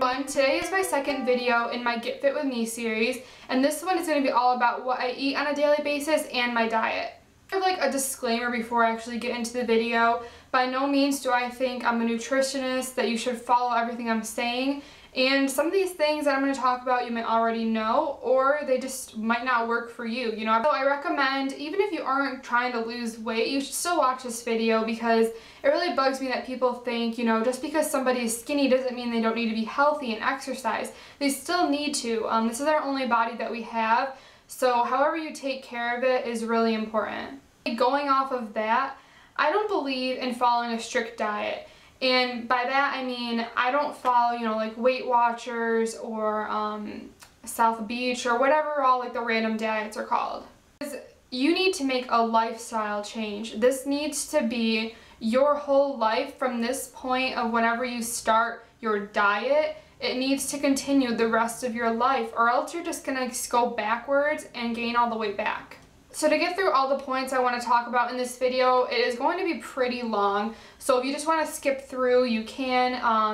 everyone, today is my second video in my Get Fit With Me series, and this one is going to be all about what I eat on a daily basis and my diet. I have like a disclaimer before I actually get into the video. By no means do I think I'm a nutritionist, that you should follow everything I'm saying, and some of these things that I'm going to talk about you may already know, or they just might not work for you, you know. So I recommend, even if you aren't trying to lose weight, you should still watch this video, because it really bugs me that people think, you know, just because somebody is skinny doesn't mean they don't need to be healthy and exercise. They still need to. This is our only body that we have, so however you take care of it is really important. Going off of that, I don't believe in following a strict diet. And by that I mean I don't follow, you know, like Weight Watchers or South Beach or whatever all like the random diets are called. Because you need to make a lifestyle change. This needs to be your whole life from this point of whenever you start your diet. It needs to continue the rest of your life, or else you're just gonna go backwards and gain all the weight back. So to get through all the points I want to talk about in this video, it is going to be pretty long. So if you just want to skip through, you can.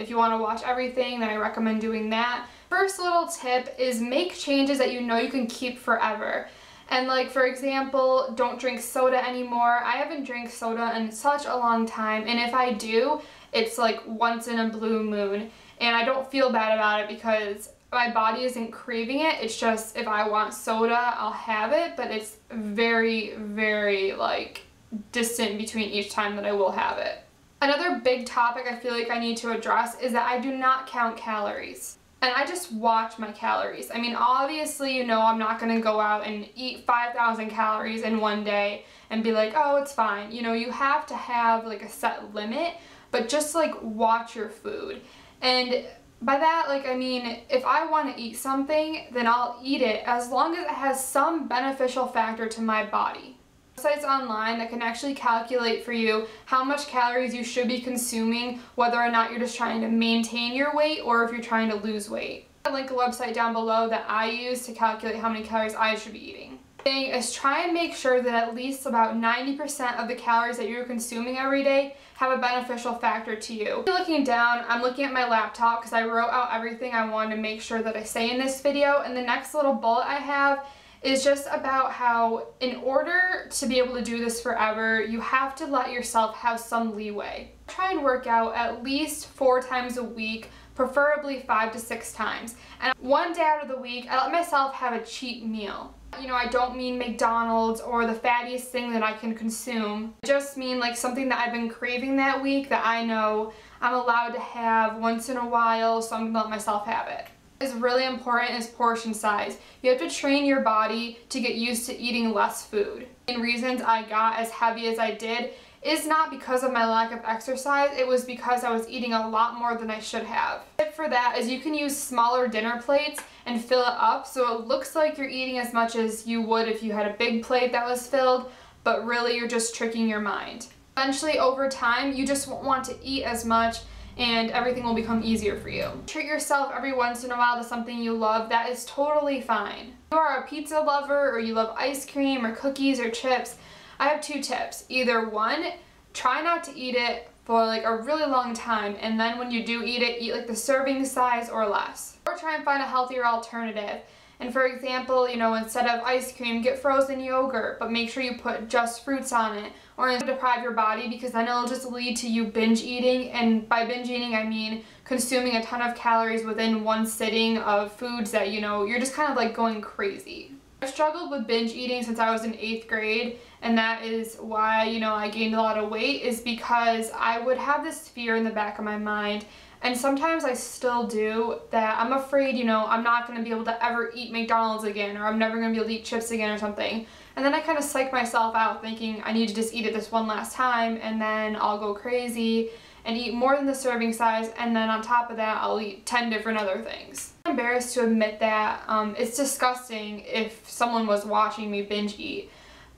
If you want to watch everything, then I recommend doing that. First little tip is make changes that you know you can keep forever. And like, for example, don't drink soda anymore. I haven't drank soda in such a long time, and if I do, it's like once in a blue moon. And I don't feel bad about it because my body isn't craving it. It's just if I want soda, I'll have it, but it's very, very like distant between each time that I will have it. Another big topic I feel like I need to address is that I do not count calories. And I just watch my calories. I mean, obviously, you know, I'm not gonna go out and eat 5,000 calories in one day and be like, oh, it's fine. You know, you have to have like a set limit, but just like watch your food. And by that, like, I mean, if I want to eat something, then I'll eat it as long as it has some beneficial factor to my body. Sites online that can actually calculate for you how much calories you should be consuming, whether or not you're just trying to maintain your weight or if you're trying to lose weight. I'll link a website down below that I use to calculate how many calories I should be eating. The thing is, try and make sure that at least about 90% of the calories that you're consuming every day have a beneficial factor to you. Looking down, I'm looking at my laptop because I wrote out everything I wanted to make sure that I say in this video, and the next little bullet I have is just about how in order to be able to do this forever, you have to let yourself have some leeway. Try and work out at least 4 times a week, preferably 5 to 6 times. And one day out of the week, I let myself have a cheat meal. You know, I don't mean McDonald's or the fattiest thing that I can consume. I just mean like something that I've been craving that week that I know I'm allowed to have once in a while, so I'm gonna let myself have it. What is really important is portion size. You have to train your body to get used to eating less food. And reasons I got as heavy as I did is not because of my lack of exercise, it was because I was eating a lot more than I should have. The tip for that is you can use smaller dinner plates and fill it up so it looks like you're eating as much as you would if you had a big plate that was filled, but really you're just tricking your mind. Eventually, over time, you just won't want to eat as much and everything will become easier for you. Treat yourself every once in a while to something you love. That is totally fine. If you are a pizza lover or you love ice cream or cookies or chips, I have 2 tips. Either one, try not to eat it for like a really long time, and then when you do eat it, eat like the serving size or less. Or try and find a healthier alternative. And for example, you know, instead of ice cream, get frozen yogurt, but make sure you put just fruits on it. Or deprive your body, because then it'll just lead to you binge eating, and by binge eating I mean consuming a ton of calories within one sitting of foods that, you know, you're just kind of like going crazy. I've struggled with binge eating since I was in 8th grade, and that is why, you know, I gained a lot of weight, is because I would have this fear in the back of my mind, and sometimes I still do, that I'm afraid, you know, I'm not going to be able to ever eat McDonald's again, or I'm never going to be able to eat chips again or something. And then I kind of psych myself out thinking I need to just eat it this one last time, and then I'll go crazy and eat more than the serving size, and then on top of that I'll eat 10 different other things. I'm embarrassed to admit that. It's disgusting if someone was watching me binge eat,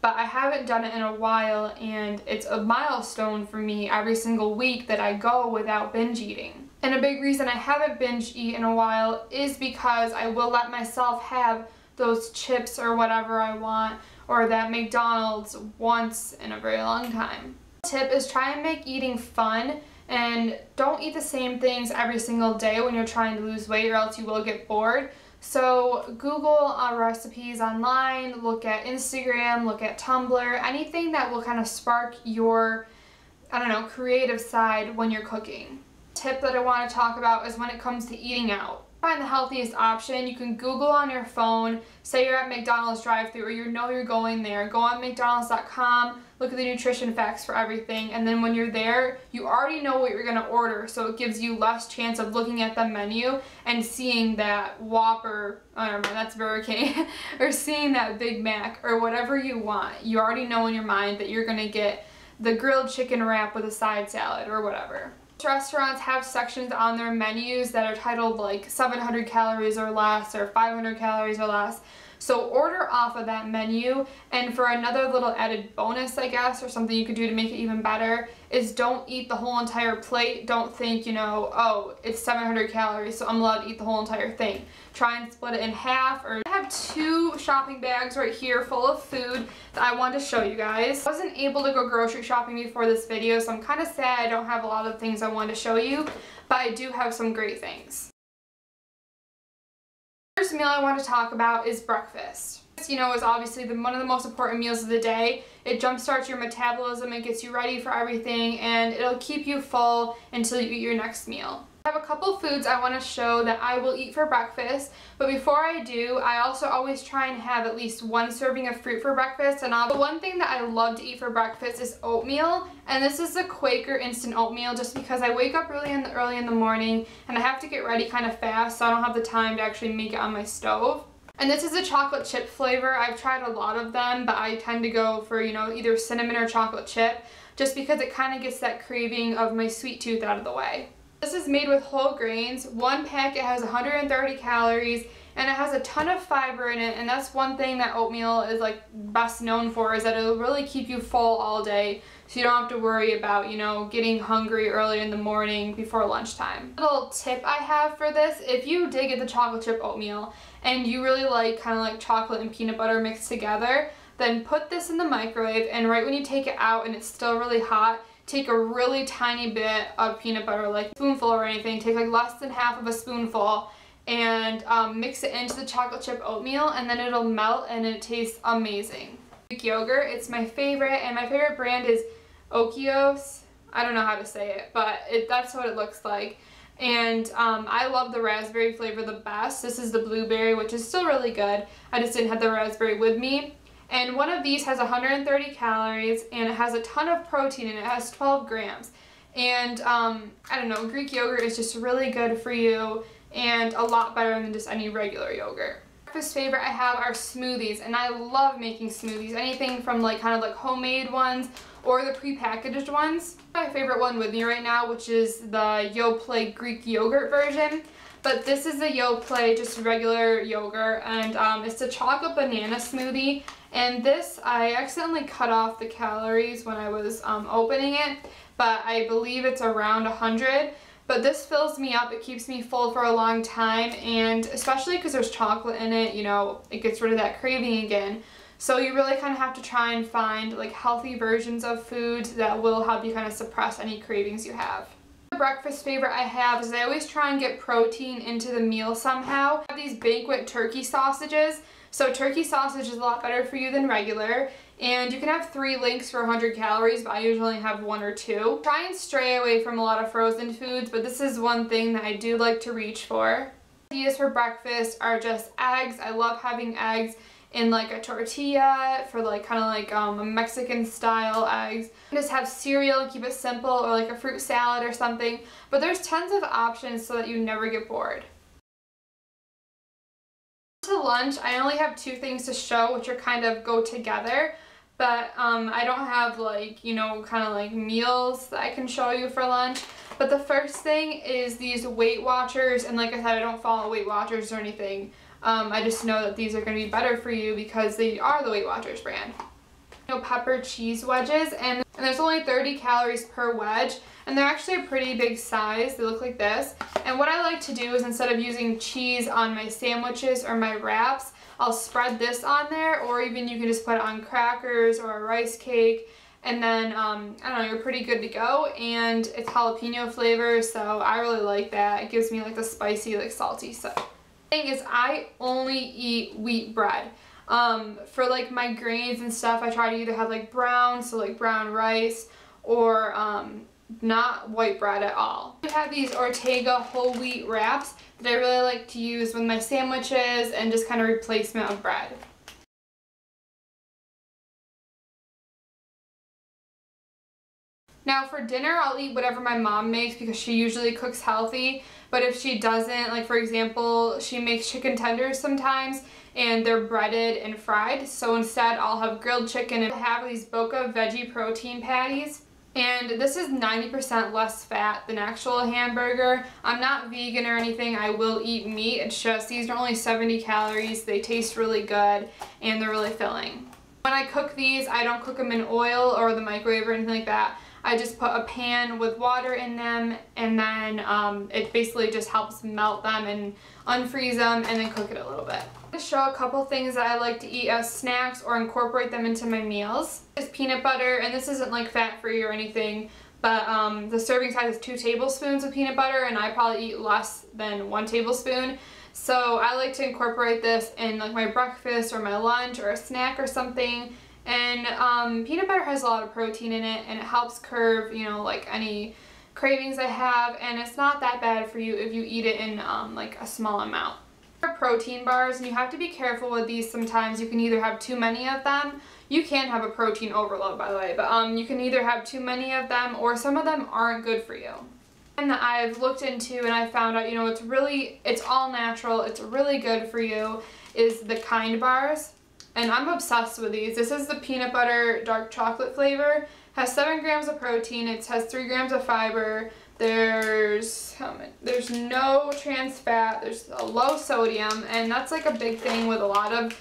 but I haven't done it in a while, and it's a milestone for me every single week that I go without binge eating. And a big reason I haven't binge eaten in a while is because I will let myself have those chips or whatever I want, or that McDonald's once in a very long time. Tip is try and make eating fun And don't eat the same things every single day when you're trying to lose weight, or else you will get bored. So Google recipes online, look at Instagram, look at Tumblr, anything that will kind of spark your, I don't know, creative side when you're cooking. Tip that I want to talk about is when it comes to eating out. Find the healthiest option. You can Google on your phone, say you're at McDonald's drive-thru or you know you're going there, go on McDonald's.com, look at the nutrition facts for everything, and then when you're there, you already know what you're going to order, so it gives you less chance of looking at the menu and seeing that Whopper, oh never mind, that's Burger King, or seeing that Big Mac or whatever you want. You already know in your mind that you're going to get the grilled chicken wrap with a side salad or whatever. Restaurants have sections on their menus that are titled like 700 calories or less or 500 calories or less. So order off of that menu, and for another little added bonus, I guess, or something you could do to make it even better, is don't eat the whole entire plate. Don't think, you know, oh, it's 700 calories, so I'm allowed to eat the whole entire thing. Try and split it in half. Or I have 2 shopping bags right here full of food that I wanted to show you guys. I wasn't able to go grocery shopping before this video, so I'm kind of sad I don't have a lot of things I wanted to show you, but I do have some great things. First meal I want to talk about is breakfast. You know, is obviously one of the most important meals of the day. It jumpstarts your metabolism, it gets you ready for everything, and it'll keep you full until you eat your next meal. I have a couple foods I want to show that I will eat for breakfast, but before I do, I also always try and have at least 1 serving of fruit for breakfast. And the one thing that I love to eat for breakfast is oatmeal, and this is the Quaker instant oatmeal, just because I wake up early in the morning and I have to get ready kind of fast, so I don't have the time to actually make it on my stove. And this is a chocolate chip flavor. I've tried a lot of them, but I tend to go for, you know, either cinnamon or chocolate chip, just because it kind of gets that craving of my sweet tooth out of the way. This is made with whole grains. 1 packet has 130 calories, and it has a ton of fiber in it, and that's one thing that oatmeal is like best known for, is that it'll really keep you full all day, so you don't have to worry about, you know, getting hungry early in the morning before lunchtime. Little tip I have for this: if you did get the chocolate chip oatmeal and you really like kind of like chocolate and peanut butter mixed together, then put this in the microwave, and right when you take it out and it's still really hot, take a really tiny bit of peanut butter, like a spoonful or anything, take like less than half of a spoonful, and mix it into the chocolate chip oatmeal, and then it'll melt and it tastes amazing. Greek yogurt, it's my favorite, and my favorite brand is Okios. I don't know how to say it, but that's what it looks like. And I love the raspberry flavor the best. This is the blueberry, which is still really good. I just didn't have the raspberry with me. And one of these has 130 calories, and it has a ton of protein, and it has 12 grams. And I don't know, Greek yogurt is just really good for you and a lot better than just any regular yogurt. Breakfast favorite I have are smoothies, and I love making smoothies. Anything from like kind of like homemade ones or the prepackaged ones. My favorite one with me right now, which is the Yoplait Greek yogurt version. But this is the Yoplait, just regular yogurt, and it's a chocolate banana smoothie. And this, I accidentally cut off the calories when I was opening it, but I believe it's around 100. But this fills me up, it keeps me full for a long time, and especially because there's chocolate in it, you know, it gets rid of that craving again. So you really kind of have to try and find like healthy versions of foods that will help you kind of suppress any cravings you have. The breakfast favorite I have is I always try and get protein into the meal somehow. I have these banquet turkey sausages. So turkey sausage is a lot better for you than regular, and you can have 3 links for 100 calories, but I usually have 1 or 2. Try and stray away from a lot of frozen foods, but this is one thing that I do like to reach for. Ideas for breakfast are just eggs. I love having eggs in like a tortilla for like kind of like a Mexican style eggs. Just have cereal and keep it simple, or like a fruit salad or something, but there's tons of options so that you never get bored. To lunch, I only have 2 things to show, which are kind of go together, but I don't have like, you know, kind of like meals that I can show you for lunch. But the first thing is these Weight Watchers, and like I said, I don't follow Weight Watchers or anything. I just know that these are going to be better for you because they are the Weight Watchers brand. You know, pepper cheese wedges, and there's only 30 calories per wedge, and they're actually a pretty big size. They look like this. And what I like to do is, instead of using cheese on my sandwiches or my wraps, I'll spread this on there, or even you can just put it on crackers or a rice cake, and then I don't know, you're pretty good to go. And it's jalapeno flavor, so I really like that. It gives me like the spicy, like salty stuff. The thing is, I only eat wheat bread. For like my grains and stuff, I try to either have like brown, so like brown rice, or not white bread at all. I have these Ortega whole wheat wraps that I really like to use with my sandwiches and just kind of replacement of bread. Now for dinner, I'll eat whatever my mom makes because she usually cooks healthy, but if she doesn't, like for example, she makes chicken tenders sometimes and they're breaded and fried, so instead I'll have grilled chicken and have these B.o.b veggie protein patties. And this is 90% less fat than actual hamburger. I'm not vegan or anything, I will eat meat, it's just these are only 70 calories, they taste really good, and they're really filling. When I cook these, I don't cook them in oil or the microwave or anything like that. I just put a pan with water in them, and then it basically just helps melt them and unfreeze them and then cook it a little bit. I'm going to show a couple things that I like to eat as snacks or incorporate them into my meals. This is peanut butter, and this isn't like fat-free or anything, but the serving size is 2 tablespoons of peanut butter, and I probably eat less than 1 tablespoon. So I like to incorporate this in like my breakfast or my lunch or a snack or something. And peanut butter has a lot of protein in it, and it helps curb, you know, like any cravings I have, and it's not that bad for you if you eat it in like a small amount. Protein bars, and you have to be careful with these sometimes. You can either have too many of them. You can have a protein overload, by the way, but you can either have too many of them or some of them aren't good for you. And that I've looked into and I found out, you know, it's all natural, it's really good for you, is the Kind bars. And I'm obsessed with these. This is the peanut butter dark chocolate flavor. Has 7 grams of protein. It has 3 grams of fiber. There's no trans fat. There's a low sodium, and that's like a big thing with a lot of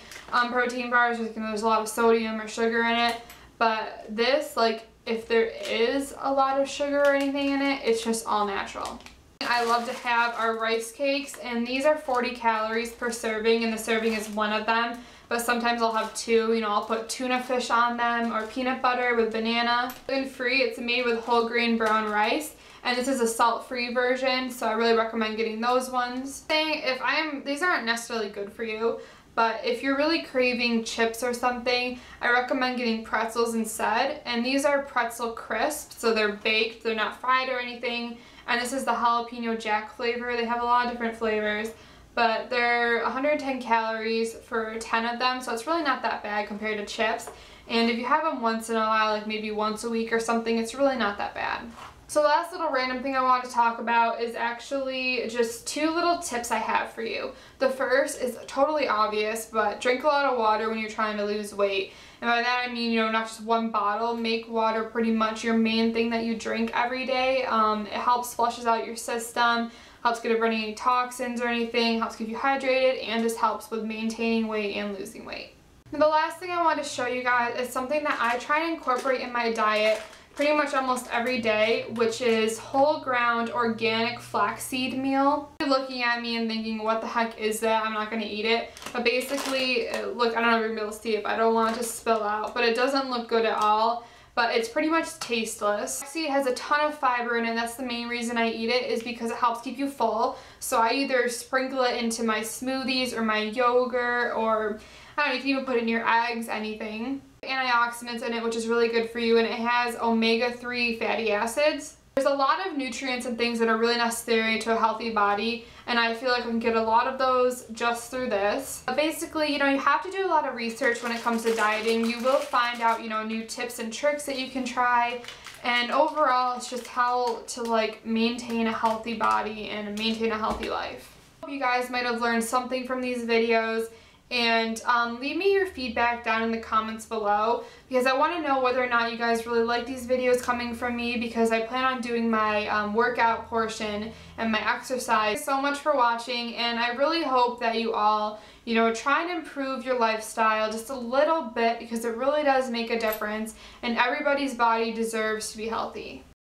protein bars. There's a lot of sodium or sugar in it. But this, like, if there is a lot of sugar or anything in it, it's just all natural. I love to have our rice cakes, and these are 40 calories per serving, and the serving is one of them. But sometimes I'll have 2, you know, I'll put tuna fish on them or peanut butter with banana. Gluten-free, it's made with whole grain brown rice, and this is a salt-free version, so I really recommend getting those ones. These aren't necessarily good for you, but if you're really craving chips or something, I recommend getting pretzels instead. And these are pretzel crisps, so they're baked, they're not fried or anything. And this is the jalapeno jack flavor. They have a lot of different flavors, but they're 110 calories for 10 of them, so it's really not that bad compared to chips. And if you have them once in a while, like maybe once a week or something, it's really not that bad. So the last little random thing I want to talk about is actually just 2 little tips I have for you. The first is totally obvious, but drink a lot of water when you're trying to lose weight. And by that I mean, you know, not just 1 bottle. Make water pretty much your main thing that you drink every day. It helps flushes out your system, helps get rid of any toxins or anything, helps keep you hydrated, and just helps with maintaining weight and losing weight. And the last thing I want to show you guys is something that I try to incorporate in my diet pretty much almost every day, which is whole ground organic flaxseed meal. You're looking at me and thinking, what the heck is that? I'm not going to eat it. But basically, look, I don't know if you're going to be able to see it, but I don't want it to spill out. But it doesn't look good at all. But it's pretty much tasteless. Flaxseed has a ton of fiber in it, and that's the main reason I eat it, is because it helps keep you full. So I either sprinkle it into my smoothies or my yogurt, or I don't know, you can even put it in your eggs, anything. Antioxidants in it, which is really good for you, and it has omega-3 fatty acids. There's a lot of nutrients and things that are really necessary to a healthy body, and I feel like I can get a lot of those just through this. But basically, you know, you have to do a lot of research when it comes to dieting. You will find out, you know, new tips and tricks that you can try, and overall it's just how to like maintain a healthy body and maintain a healthy life. I hope you guys might have learned something from these videos. And leave me your feedback down in the comments below, because I want to know whether or not you guys really like these videos coming from me, because I plan on doing my workout portion and my exercise. Thanks so much for watching, and I really hope that you all, you know, try and improve your lifestyle just a little bit, because it really does make a difference, and everybody's body deserves to be healthy.